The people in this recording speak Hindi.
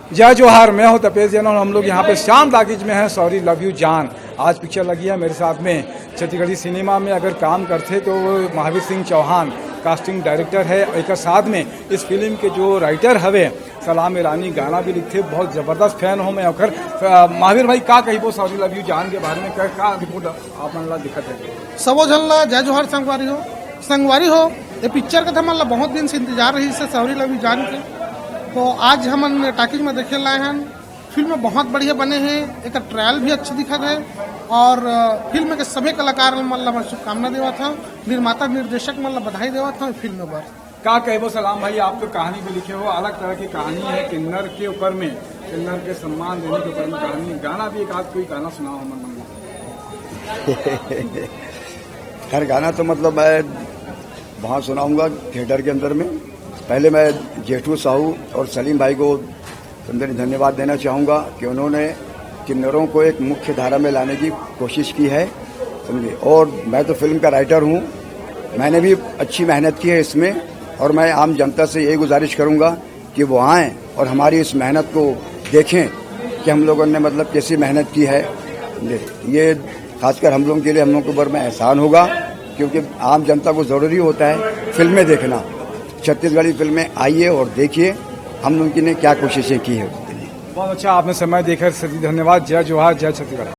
जय जोहार, मैं हूं तपेश जैन और हम लोग यहाँ पे श्याम टाकीज में हैं। सॉरी लव यू जान आज पिक्चर लगी है मेरे साथ में। छत्तीसगढ़ी सिनेमा में अगर काम करते तो महावीर सिंह चौहान कास्टिंग डायरेक्टर है। एक साथ में इस फिल्म के जो राइटर हवे सलाम ईरानी गाना भी लिखते। बहुत जबरदस्त फैन हूँ मैं। अखर महावीर भाई का कही वो सॉरी लव यू जान के बारे में का रिपोर्ट आप मन ला दिक्कत है? सबो झन ला जय जोहार संगवारी हो ये पिक्चर का हमन ला बहुत दिन से इंतजार रही से सॉरी लव यू जान के। तो आज हमन टाकीज में देखे लाए हैं। फिल्म बहुत बढ़िया बने हैं, एक ट्रायल भी अच्छी दिखत है और फिल्म के सभी कलाकार मन ला मैं शुभकामना देवा था, निर्माता निर्देशक मन ला बधाई देवा था फिल्म पर। का कहबो सलाम भाई, आप तो कहानी भी लिखे हो, अलग तरह की कहानी है किन्नर के ऊपर में, किन्नर के सम्मान देने के ऊपर में कहानी। गाना भी एक आध कोई गाना सुनाओ मन खैर गाना तो मतलब मैं वहाँ सुनाऊंगा थिएटर के अंदर में। पहले मैं जेठू साहू और सलीम भाई को अंदर धन्यवाद देना चाहूँगा कि उन्होंने किन्नरों को एक मुख्य धारा में लाने की कोशिश की है, समझे। और मैं तो फिल्म का राइटर हूँ, मैंने भी अच्छी मेहनत की है इसमें और मैं आम जनता से यही गुजारिश करूँगा कि वो आएँ और हमारी इस मेहनत को देखें कि हम लोगों ने मतलब कैसी मेहनत की है। ये खासकर हम लोगों के लिए, हम लोगों के ऊपर में एहसान होगा क्योंकि आम जनता को ज़रूरी होता है फिल्में देखना। छत्तीसगढ़ी फिल्में आइए और देखिए हम लोगों ने क्या कोशिशें की है। बहुत अच्छा आपने समय देकर धन्यवाद। जय जोहार, जय छत्तीसगढ़।